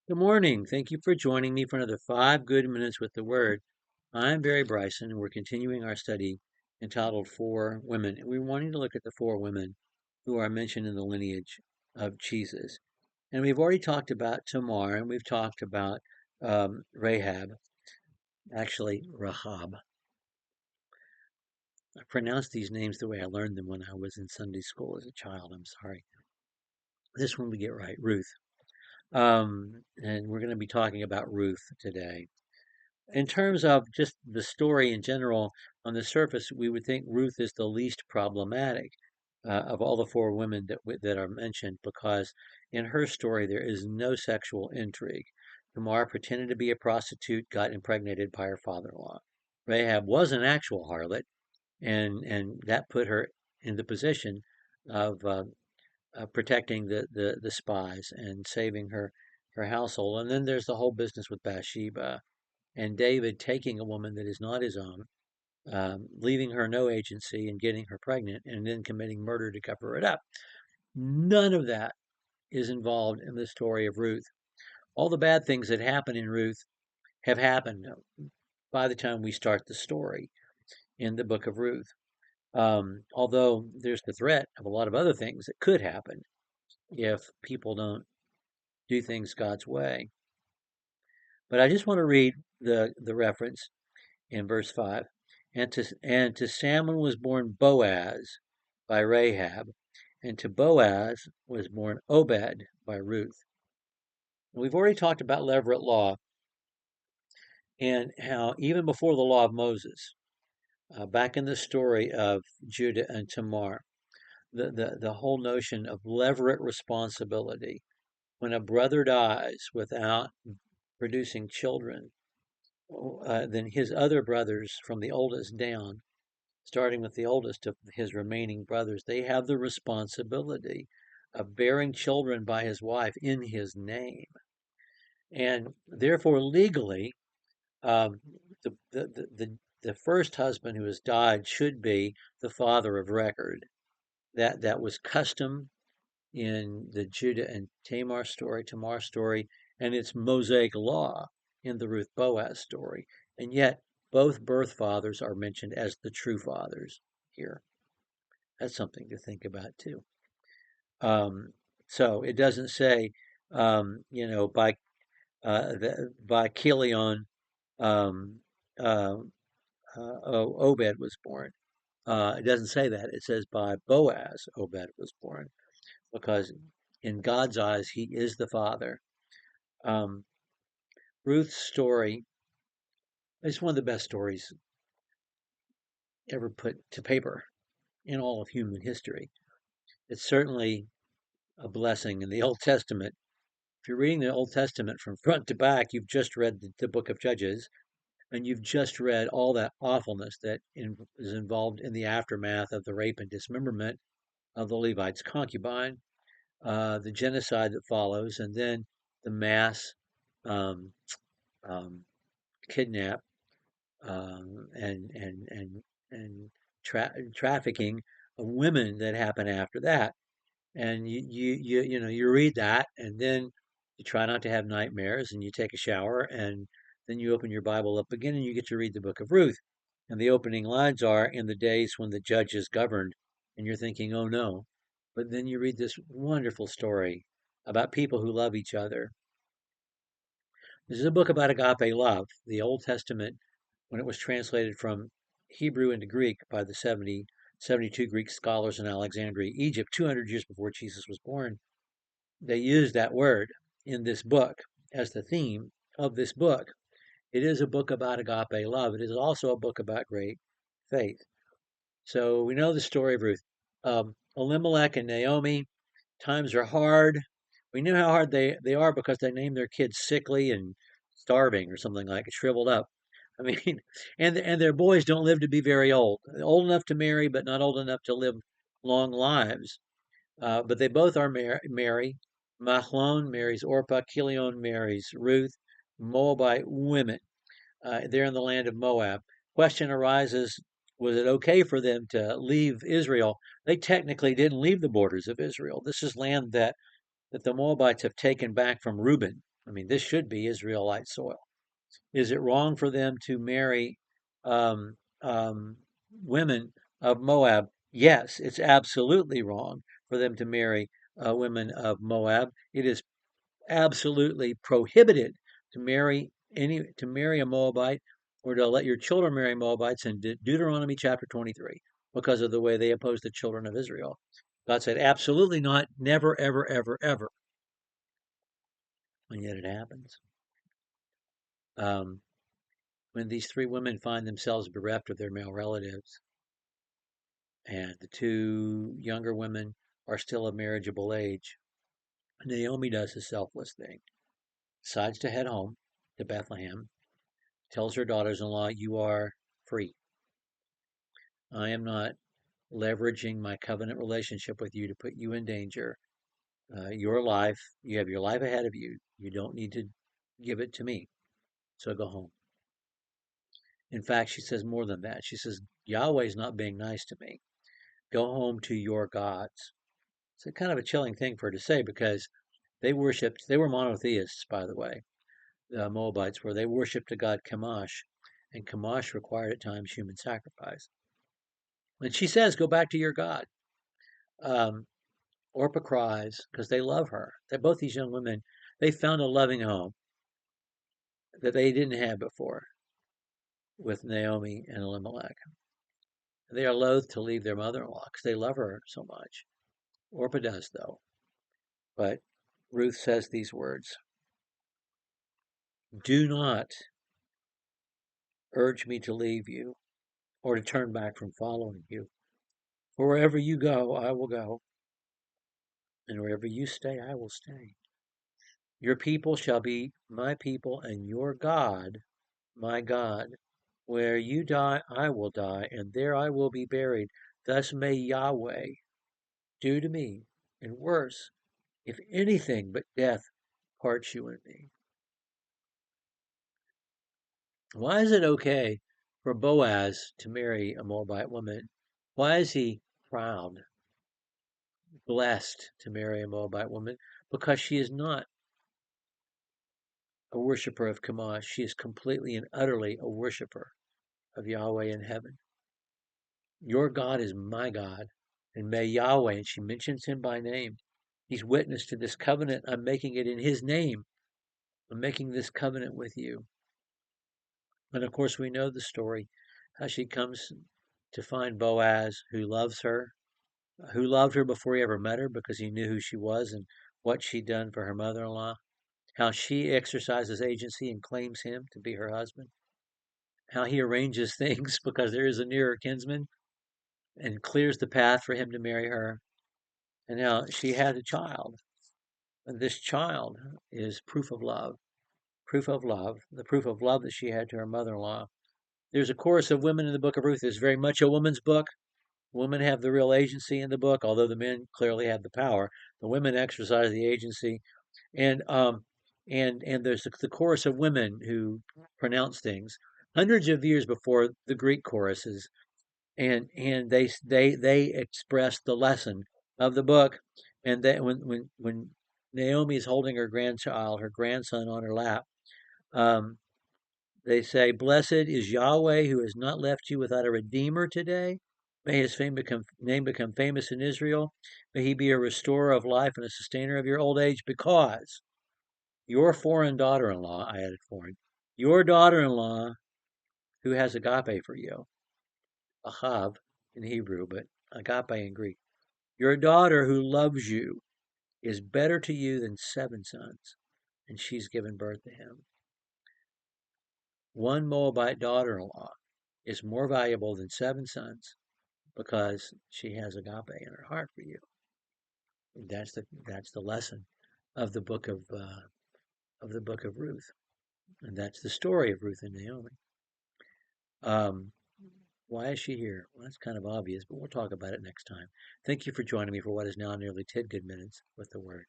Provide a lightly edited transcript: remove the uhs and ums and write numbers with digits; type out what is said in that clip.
Good morning. Thank you for joining me for another 5 good minutes with the Word. I'm Barry Bryson, and we're continuing our study entitled Four Women. And we're wanting to look at the four women who are mentioned in the lineage of Jesus. And we've already talked about Tamar, and we've talked about Rahab, actually Rahab. I pronounced these names the way I learned them when I was in Sunday school as a child. I'm sorry. This one we get right, Ruth. And we're going to be talking about Ruth today. In terms of just the story in general, on the surface, we would think Ruth is the least problematic of all the four women that are mentioned because in her story there is no sexual intrigue. Tamar pretended to be a prostitute, got impregnated by her father-in-law. Rahab was an actual harlot, and that put her in the position of protecting the spies and saving her household. And then there's the whole business with Bathsheba and David taking a woman that is not his own, leaving her no agency and getting her pregnant, and then committing murder to cover it up. None of that is involved in the story of Ruth. All the bad things that happen in Ruth have happened by the time we start the story in the book of Ruth. Although there's the threat of a lot of other things that could happen if people don't do things God's way. But I just want to read the reference in verse 5. And to Salmon was born Boaz by Rahab, and to Boaz was born Obed by Ruth. We've already talked about levirate law and how even before the law of Moses, back in the story of Judah and Tamar, the whole notion of levirate responsibility. When a brother dies without producing children, then his other brothers from the oldest down, starting with the oldest of his remaining brothers, they have the responsibility of bearing children by his wife in his name. And therefore, legally, um, the first husband who has died should be the father of record. That was custom in the Judah and Tamar story, and it's Mosaic law in the Ruth Boaz story. And yet, both birth fathers are mentioned as the true fathers here. That's something to think about too. Um, so it doesn't say, by Kilion, um, uh, Obed was born. It doesn't say that. It says by Boaz, Obed was born, because in God's eyes, he is the father. Um, Ruth's story is one of the best stories ever put to paper in all of human history. It's certainly a blessing in the Old Testament. If you're reading the Old Testament from front to back, you've just read the book of Judges, and you've just read all that awfulness that is involved in the aftermath of the rape and dismemberment of the Levite's concubine, the genocide that follows, and then the mass um, um, kidnap and trafficking of women that happen after that. And you read that, and then you try not to have nightmares, and you take a shower, and then you open your Bible up again, and you get to read the book of Ruth. And the opening lines are, "In the days when the judges governed," and you're thinking, "Oh no!" But then you read this wonderful story about people who love each other. This is a book about agape love. The Old Testament, when it was translated from Hebrew into Greek by the 72 Greek scholars in Alexandria, Egypt, 200 years before Jesus was born, they used that word in this book as the theme of this book. It is a book about agape love. It is also a book about great faith. So we know the story of Ruth. Elimelech and Naomi, times are hard. We know how hard they are because they name their kids sickly and starving or something like it, shriveled up. I mean, and their boys don't live to be very old. Old enough to marry, but not old enough to live long lives. But they both are marry. Mahlon marries Orpah. Kilion marries Ruth. Moabite women. They're in the land of Moab. Question arises, was it okay for them to leave Israel? They technically didn't leave the borders of Israel. This is land that the Moabites have taken back from Reuben. I mean, this should be Israelite soil. Is it wrong for them to marry um, women of Moab? Yes, it's absolutely wrong for them to marry women of Moab. It is absolutely prohibited to marry a Moabite or to let your children marry Moabites in Deuteronomy chapter 23 because of the way they opposed the children of Israel. God said, absolutely not, never, ever, ever, ever. And yet it happens. Um, when these three women find themselves bereft of their male relatives, and the two younger women are still of marriageable age, Naomi does a selfless thing, decides to head home to Bethlehem, tells her daughters in law, "You are free. I am not leveraging my covenant relationship with you to put you in danger. Your life, you have your life ahead of you. You don't need to give it to me. So go home." In fact, she says more than that. She says, Yahweh's not being nice to me. Go home to your gods. It's a kind of a chilling thing for her to say because they were monotheists, by the way, the Moabites were. They worshipped the god Chemosh, and Chemosh required at times human sacrifice. And she says, go back to your God. Um, Orpah cries because they love her. That both these young women, they found a loving home that they didn't have before with Naomi and Elimelech. They are loath to leave their mother-in-law because they love her so much. Orpah does, though. But Ruth says these words, do not urge me to leave you or to turn back from following you. For wherever you go, I will go, and wherever you stay, I will stay. Your people shall be my people, and your God, my God. Where you die, I will die, and there I will be buried. Thus may Yahweh do to me, and worse, if anything but death parts you and me. Why is it okay for Boaz to marry a Moabite woman? Why is he proud, blessed to marry a Moabite woman? Because she is not a worshiper of Chemosh. She is completely and utterly a worshiper of Yahweh in heaven. Your God is my God, and may Yahweh, and she mentions him by name. He's witness to this covenant. I'm making it in his name. I'm making this covenant with you. And of course, we know the story, how she comes to find Boaz, who loved her before he ever met her because he knew who she was and what she'd done for her mother-in-law, how she exercises agency and claims him to be her husband, how he arranges things because there is a nearer kinsman and clears the path for him to marry her. And now she had a child. And this child is proof of love, the proof of love that she had to her mother in law. There's a chorus of women in the book of Ruth. It's very much a woman's book. Women have the real agency in the book, although the men clearly have the power. The women exercise the agency. And there's the chorus of women who pronounce things hundreds of years before the Greek choruses, and they express the lesson of the book. And that when Naomi is holding her grandson on her lap, um, they say, "Blessed is Yahweh who has not left you without a redeemer today. May his name become famous in Israel. May he be a restorer of life and a sustainer of your old age, because your foreign daughter-in-law," I added foreign, "your daughter-in-law who has agape for you," ahav in Hebrew, but agape in Greek, "your daughter who loves you is better to you than 7 sons, and she's given birth to him." One Moabite daughter-in-law is more valuable than 7 sons because she has agape in her heart for you. And that's the lesson of the book of Ruth, and that's the story of Ruth and Naomi. Um, why is she here? Well, that's kind of obvious, but we'll talk about it next time. Thank you for joining me for what is now nearly 10 good minutes with the Word.